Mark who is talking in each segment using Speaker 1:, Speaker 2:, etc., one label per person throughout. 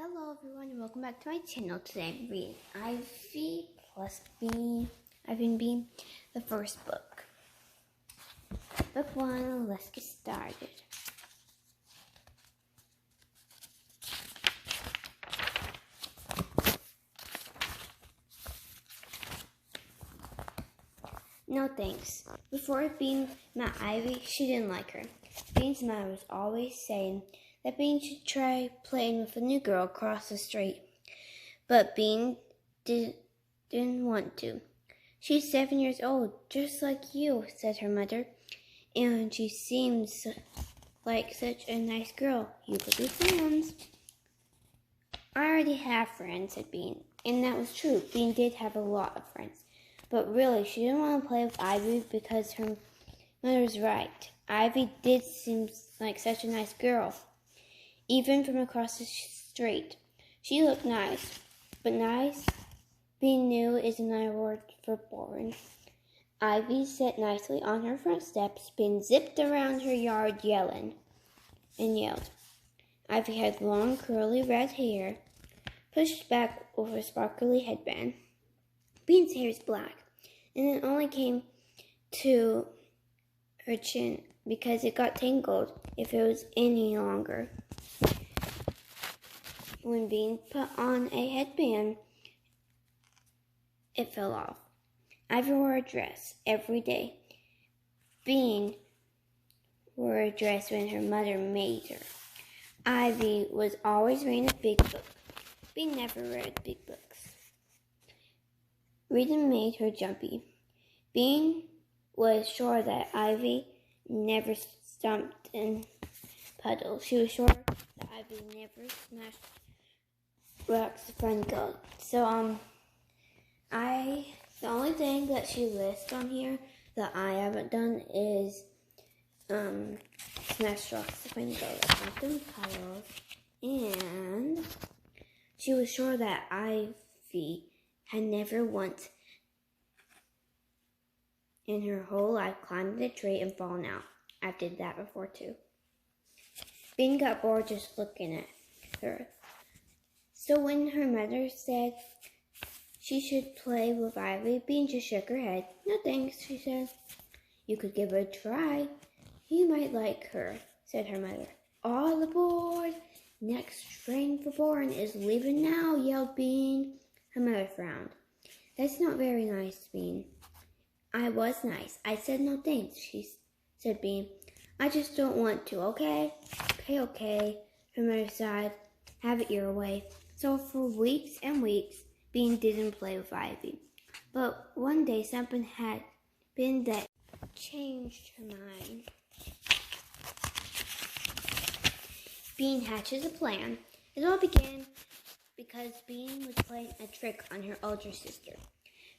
Speaker 1: Hello everyone and welcome back to my channel. Today I'm reading Ivy plus Bean, Ivy and Bean, the first book. Book 1, let's get started. No thanks. Before Bean met Ivy, she didn't like her. Bean's mother was always saying that Bean should try playing with a new girl across the street. But Bean didn't want to. She's 7 years old, just like you, said her mother. And she seems like such a nice girl. You could be friends. I already have friends, said Bean. And that was true. Bean did have a lot of friends. But really, she didn't want to play with Ivy because her mother was right. Ivy did seem like such a nice girl, even from across the street. She looked nice, but nice, Bean knew, is another word for boring. Ivy sat nicely on her front steps. Bean zipped around her yard yelling and yelled. Ivy had long, curly red hair, pushed back over a sparkly headband. Bean's hair is black, and it only came to her chin because it got tangled if it was any longer. When Bean put on a headband, it fell off. Ivy wore a dress every day. Bean wore a dress when her mother made her. Ivy was always reading a big book. Bean never read big books. Reading made her jumpy. Bean was sure that Ivy never stomped in puddles. She was sure that Ivy never smashed rocks the front go. So, the only thing that she lists on here that I haven't done is, smash rocks the front go. Stomped in puddles. And she was sure that Ivy had never once in her whole life climbed a tree and fallen out. I've did that before too. Bean got bored just looking at her. So when her mother said she should play with Ivy, Bean just shook her head. No thanks, she said. You could give her a try. You might like her, said her mother. All aboard! Next train for Bourne is leaving now, yelled Bean. Her mother frowned. That's not very nice, Bean. I was nice. I said no thanks, said Bean. I just don't want to, okay? Okay, her mother sighed. Have it your way. So for weeks and weeks, Bean didn't play with Ivy. But one day something had been that changed her mind. Bean hatches a plan. It all began because Bean was playing a trick on her older sister.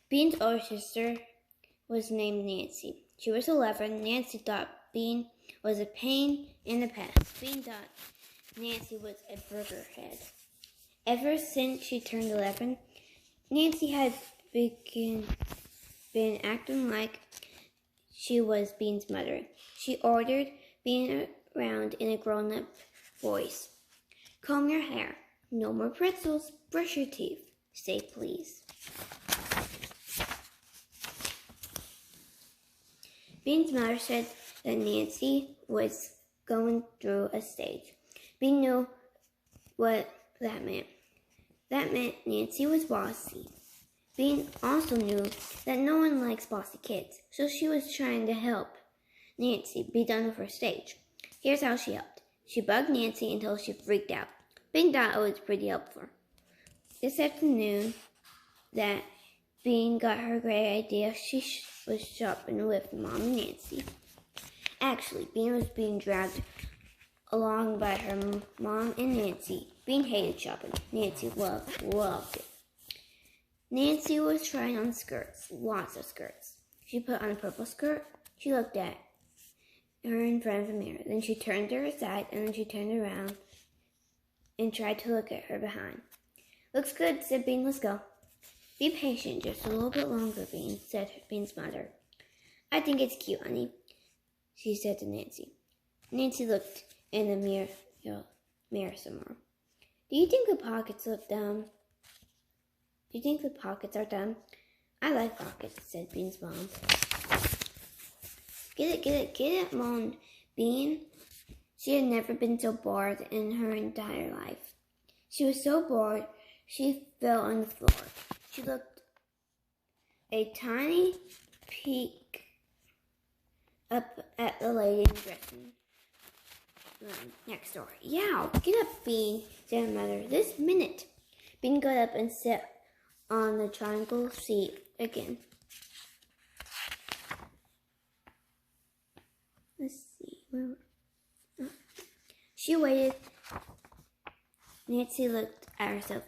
Speaker 1: Bean's older sister was named Nancy. She was 11. Nancy thought Bean was a pain in the past. Bean thought Nancy was a burger head. Ever since she turned 11, Nancy had been acting like she was Bean's mother. She ordered Bean around in a grown-up voice. Comb your hair. No more pretzels. Brush your teeth. Say please. Bean's mother said that Nancy was going through a stage. Bean knew what that meant. That meant Nancy was bossy. Bean also knew that no one likes bossy kids, so she was trying to help Nancy be done with her stage. Here's how she helped. She bugged Nancy until she freaked out. Bean thought it was pretty helpful. This afternoon that Bean got her great idea, she was shopping with Mom and Nancy. Actually, Bean was being dragged along by her mom and Nancy. Bean hated shopping. Nancy loved it. Nancy was trying on skirts, lots of skirts. She put on a purple skirt. She looked at her in front of the mirror. Then she turned to her side, and then she turned around and tried to look at her behind. Looks good, said Bean. Let's go. Be patient just a little bit longer, Bean, said Bean's mother. I think it's cute, honey, she said to Nancy. Nancy looked in the mirror some more. Do you think the pockets look dumb? Do you think the pockets are dumb? I like pockets, said Bean's mom. Get it, moaned Bean. She had never been so bored in her entire life. She was so bored, she fell on the floor. She looked a tiny peek up at the lady in the dressing room next door. Yow! Get up, Bean, said her mother. This minute. Bean got up and sat on the triangle seat again. Let's see. She waited. Nancy looked at herself.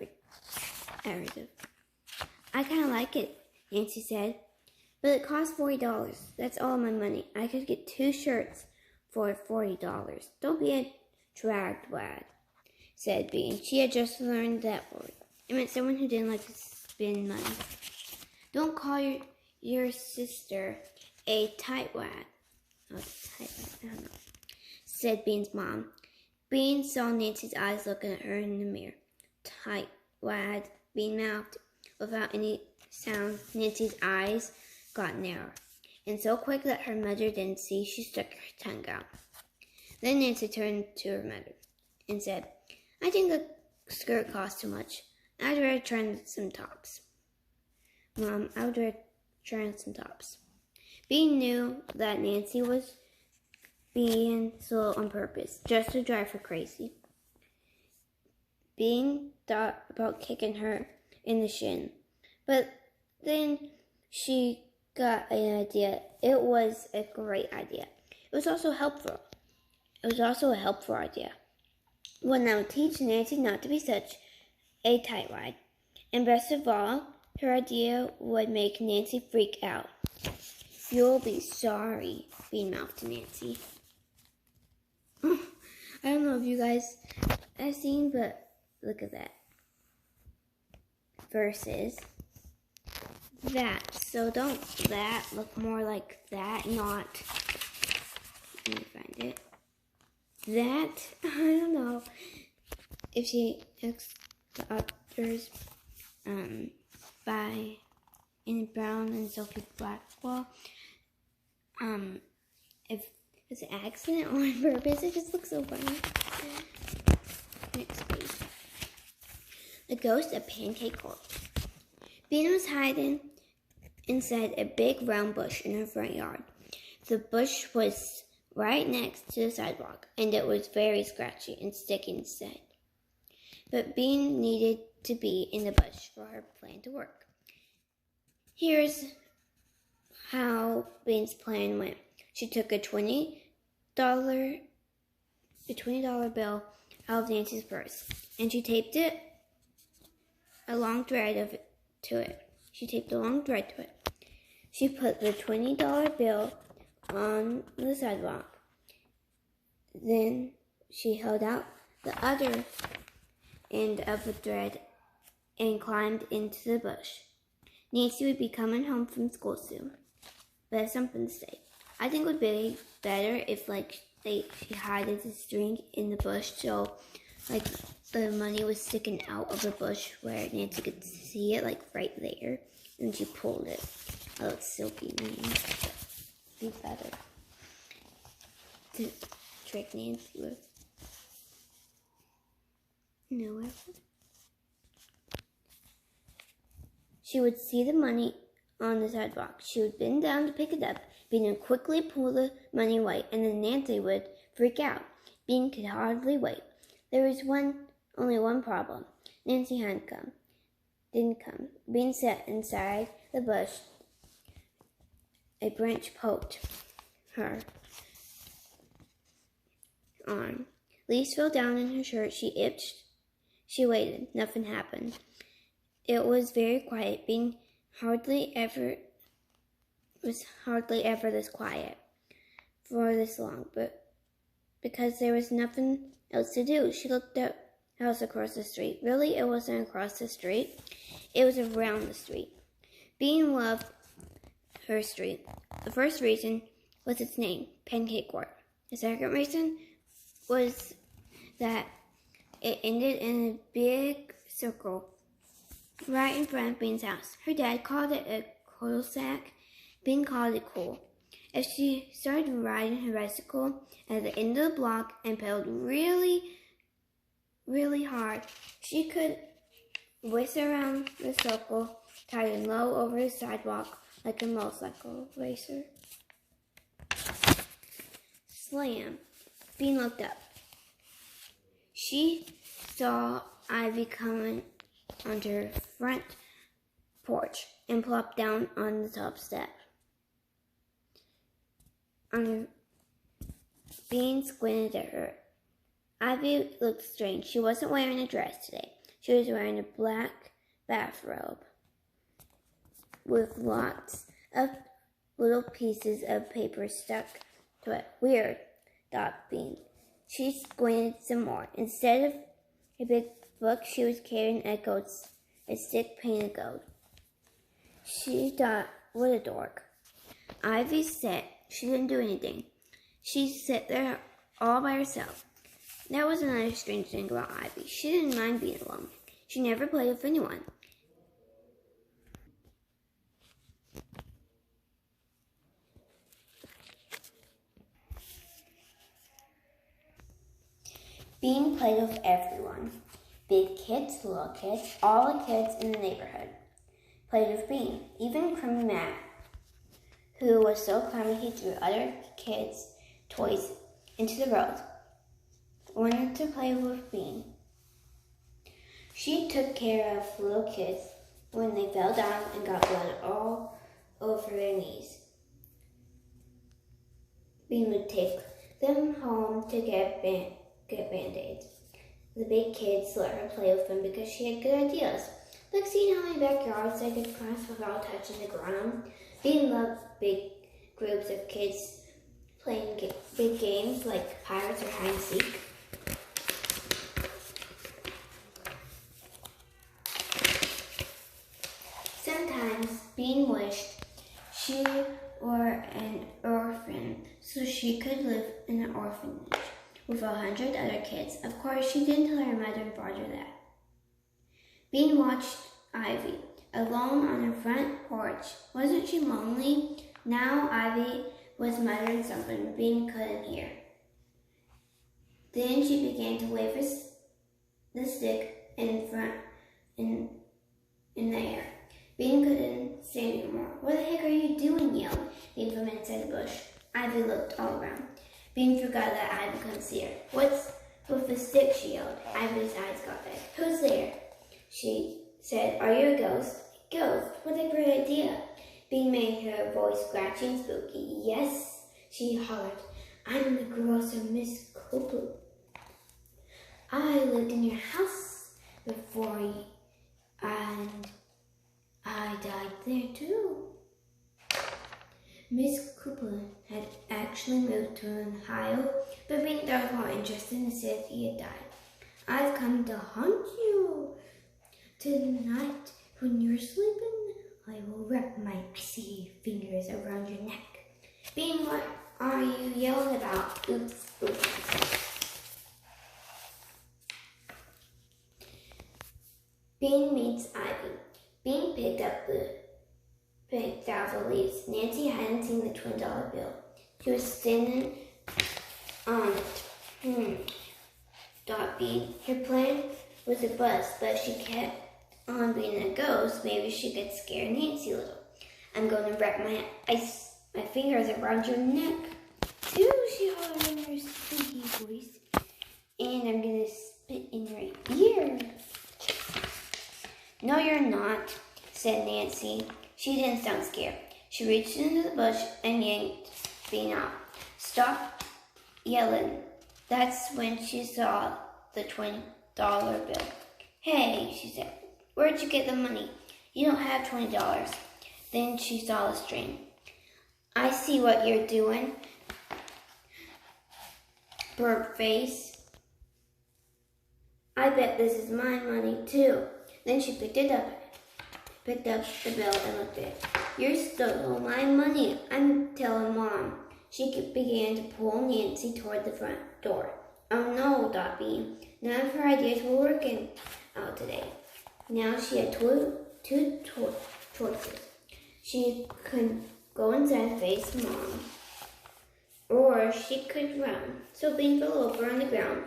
Speaker 1: I kind of like it, Nancy said. But it costs $40. That's all my money. I could get 2 shirts for $40. Don't be a dragwad, said Bean. She had just learned that word. It meant someone who didn't like to spend money. Don't call your sister a tightwad. Oh, tightwad. I don't know, said Bean's mom. Bean saw Nancy's eyes looking at her in the mirror. Tightwad, Bean mouthed. Without any sound, Nancy's eyes got narrower, and so quick that her mother didn't see, she stuck her tongue out. Then Nancy turned to her mother and said, I think the skirt costs too much. I'd rather try on some tops. Mom, I would rather try on some tops. Bean knew that Nancy was being slow on purpose, just to drive her crazy. Bean thought about kicking her in the shin, but then she got an idea. It was a great idea. It was also helpful. It was also a helpful idea. Well, now teach Nancy not to be such a tightwad. And best of all, her idea would make Nancy freak out. You'll be sorry, Bean mouthed to Nancy. I don't know if you guys have seen, but look at that. Versus that. So don't that look more like that, not, let me find it. That, I don't know. If she asks the authors by Annie Brown and Sophie Blackwell, if it's an accident or on purpose, it just looks so funny. Next page. The Ghost of Pancake Court. Bean was hiding inside a big round bush in her front yard. The bush was right next to the sidewalk, and it was very scratchy and sticky inside. But Bean needed to be in the bush for her plan to work. Here's how Bean's plan went. She took a $20 bill out of Nancy's purse, and she taped a long thread to it. She put the $20 bill on the sidewalk. Then she held out the other end of the thread and climbed into the bush. Nancy would be coming home from school soon, but that's something to say. I think it would be better if she hid the string in the bush, so the money was sticking out of the bush where Nancy could see it, right there, and she pulled it. Oh, it's silky mean, but be better to trick Nancy with. No, she would see the money on the sidewalk. She would bend down to pick it up. Bean would quickly pull the money away, and then Nancy would freak out. Bean could hardly wait. There was only one problem. Nancy didn't come. Bean sat inside the bush. A branch poked her arm. Leaves fell down in her shirt. She itched. She waited. Nothing happened. It was very quiet. Bean was hardly ever this quiet for this long, but because there was nothing else to do, she looked at the house across the street. Really, it wasn't across the street. It was around the street. Bean loved her street. The first reason was its name, Pancake Court. The second reason was that It ended in a big circle right in front of Bean's house. Her dad called it a cul-de-sac. Bean called it cool. As she started riding her bicycle at the end of the block and pedaled really, really hard, she could whisk around the circle, tied low over the sidewalk like a motorcycle racer. Slam! Bean looked up. She saw Ivy coming onto her front porch and plopped down on the top step. Bean squinted at her. Ivy looked strange. She wasn't wearing a dress today. She was wearing a black bathrobe with lots of little pieces of paper stuck to it. Weird, thought Bean. She squinted some more. Instead of a big book, she was carrying a stick painted gold. She thought, what a dork. Ivy sat. She didn't do anything. She sat there all by herself. That was another strange thing about Ivy. She didn't mind being alone. She never played with anyone. Bean played with everyone. Big kids, little kids, all the kids in the neighborhood played with Bean. Even Crummy Matt, who was so crummy he threw other kids' toys into the road, wanted to play with Bean. She took care of little kids when they fell down and got blood all over their knees. Bean would take them home to get Band-Aids. The big kids let her play with them because she had good ideas, like seeing how many backyards they could cross without touching the ground. Bean loved big groups of kids playing big games like pirates or hide and seek. Sometimes Bean wished she were an orphan so she could live in an orphanage with 100 other kids. Of course, she didn't tell her mother and father that. Bean watched Ivy, alone on her front porch. Wasn't she lonely? Now Ivy was muttering something Bean couldn't hear. Then she began to wave the stick in the air. Bean couldn't stand anymore. What the heck are you doing? Yelled Bean from inside the bush. Ivy looked all around. Bean forgot that Ivy couldn't see her. What's with the stick? She yelled. Ivy's eyes got big. Who's there? She said. Are you a ghost? Ghost? What a great idea. Bean made her voice scratchy and spooky. Yes, she hollered. I'm the grocer, Miss Cooper. I lived in your house before you, and I died there too. Miss Cooper had actually moved to Ohio, but Bean thought more interested and said he had died. I've come to haunt you. Tonight, when you're sleeping, I will wrap my icy fingers around your neck. Bean, what are you yelling about? Oops, oops. Bean meets Ivy. Bean picked out the leaves. Nancy hadn't seen the $20 bill. She was standing on it. Thought Bean. Her plan was a bust, but she kept on being a ghost. Maybe she could scare Nancy a little. I'm going to wrap my fingers around your neck, too, she hollered in her squeaky voice. And I'm going to spit in your ear. No, you're not, said Nancy. She didn't sound scared. She reached into the bush and yanked Bean out. Stop yelling. That's when she saw the $20 bill. Hey, she said, where'd you get the money? You don't have $20. Then she saw the string. I see what you're doing, burp face. I bet this is my money too. Then she picked up the bill and looked at it. You stole my money. I'm telling Mom. She began to pull Nancy toward the front door. Oh no, thought Bean. None of her ideas were working out today. Now she had two choices. She could go inside and face Mom, or she could run. So Bean fell over on the ground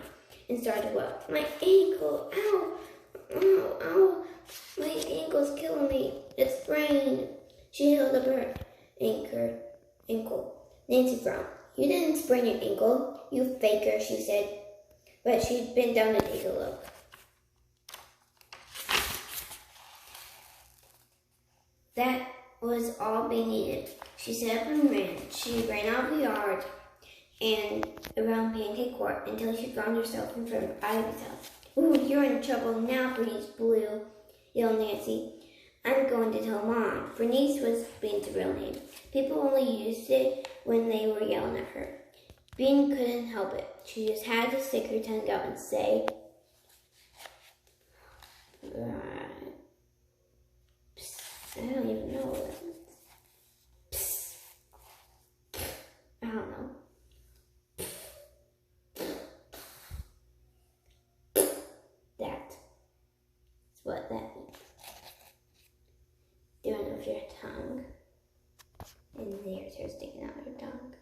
Speaker 1: and started to wail. My ankle! Ow! Ow! Ow! My ankle's killing me. It's sprained. She held up her ankle. Nancy frowned. You didn't sprain your ankle, you faker, she said. But she bent down to take a look. That was all Bean needed. She set up and ran. She ran out of the yard and around Pancake Court until she found herself in front of Ivy's house. Ooh, you're in trouble now, Bernice Blue, yelled Nancy. I'm going to tell Mom. Bernice was Bean's real name. People only used it when they were yelling at her. Bean couldn't help it. She just had to stick her tongue out and say, I don't even know what it is. Psst. I don't know. That's what that means. Doing it with your tongue. And there's her sticking out her tongue.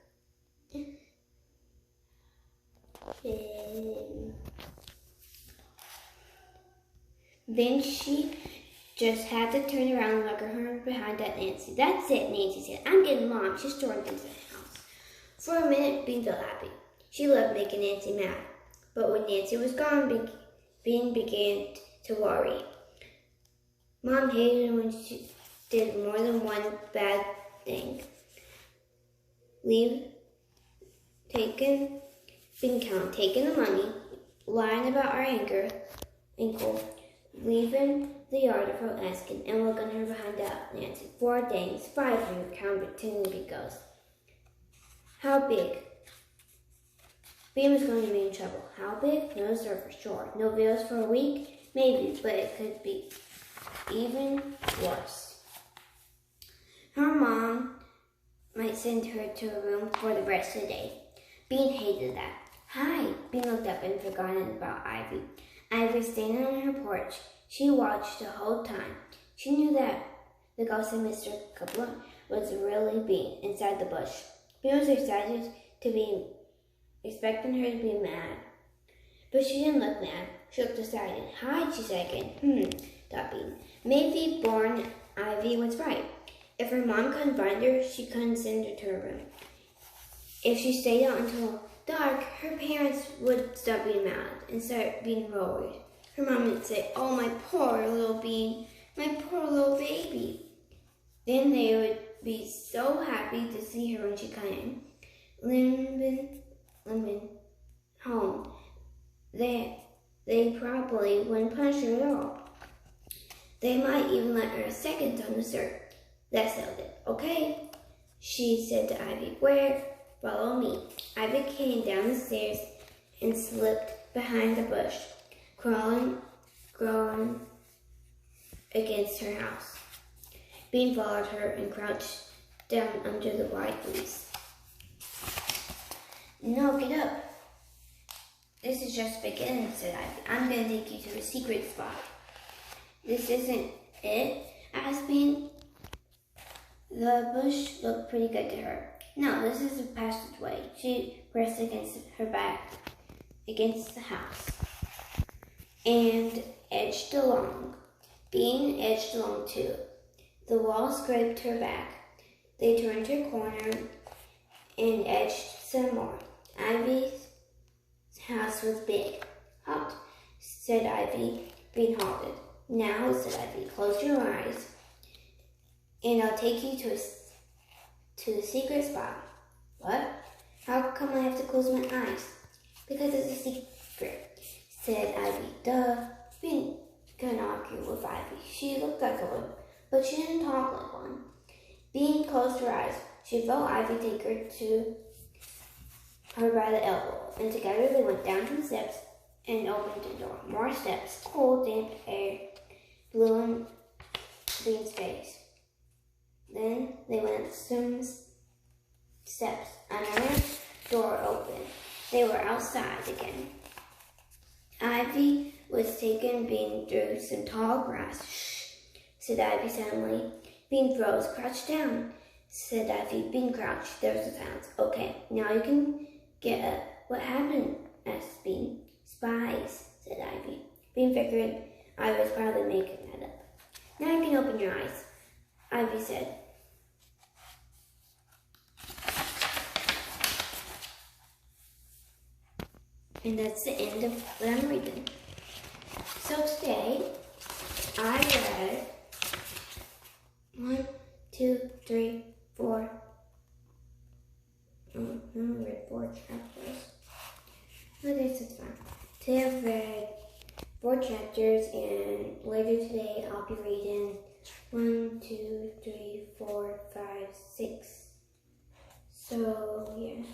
Speaker 1: Then she just had to turn around and look at her behind at Nancy. That's it, Nancy said. I'm getting Mom. She stormed into the house. For a minute, Bean felt happy. She loved making Nancy mad. But when Nancy was gone, Bean began to worry. Mom hated her when she did more than one bad thing. Taking the money, lying about our ankle, leaving the yard of her asking, and looking her behind out Nancy. 4 days, 5 years, continually goes. How big? Bean was going to be in trouble. How big? No sir for sure. No bills for a week? Maybe, but it could be even worse. Her mom might send her to a room for the rest of the day. Bean hated that. Hi! Bean looked up and forgotten about Ivy. Ivy was standing on her porch. She watched the whole time. She knew that the ghost of Mr. Coupler was really Bean inside the bush. Bean was excited to be expecting her to be mad. But she didn't look mad. She looked decided. Hi, she said again. Thought Bean. Maybe born Ivy was right. If her mom couldn't find her, she couldn't send her to her room. If she stayed out until dark, her parents would stop being mad and start being worried. Her mom would say, oh, my poor little Bean, my poor little baby. Then they would be so happy to see her when she came, limping home. They probably wouldn't punish her at all. They might even let her a second on dessert. That settled it. Okay, she said to Ivy. Where? Follow me. Ivy came down the stairs and slipped behind the bush, growing against her house. Bean followed her and crouched down under the wide leaves. No, get up. This is just beginning, said Ivy. I'm going to take you to a secret spot. This isn't it? Asked Bean. The bush looked pretty good to her. No, this is a passageway. She pressed against her back, against the house, and edged along. Bean edged along too. The wall scraped her back. They turned her corner and edged some more. Ivy's house was big. Halt, said Ivy. Bean halted. Now, said Ivy, close your eyes, and I'll take you to the secret spot. What? How come I have to close my eyes? Because it's a secret, said Ivy. Duh. Bean couldn't argue with Ivy. She looked like a one, but she didn't talk like one. Bean closed her eyes. She felt Ivy take her to her by the elbow, and together they went down to the steps and opened the door. More steps. Cold, damp air blew in Bean's face. Then they went up some steps. Another door opened. they were outside again. Ivy was taking Bean through some tall grass. Shh, said Ivy suddenly. Bean froze. Crouch down, said Ivy. Bean crouched. There's the sounds. Okay, now you can get up. What happened? Asked Bean. Spies, said Ivy. Bean figured Ivy was probably making that up. Now you can open your eyes, Ivy said. And that's the end of what I'm reading. So today, I read 1, 2, 3, 4. I read 4 chapters. Okay, so it's fine. Today I've read 4 chapters, and later today I'll be reading 1, 2, 3, 4, 5, 6. So, yeah.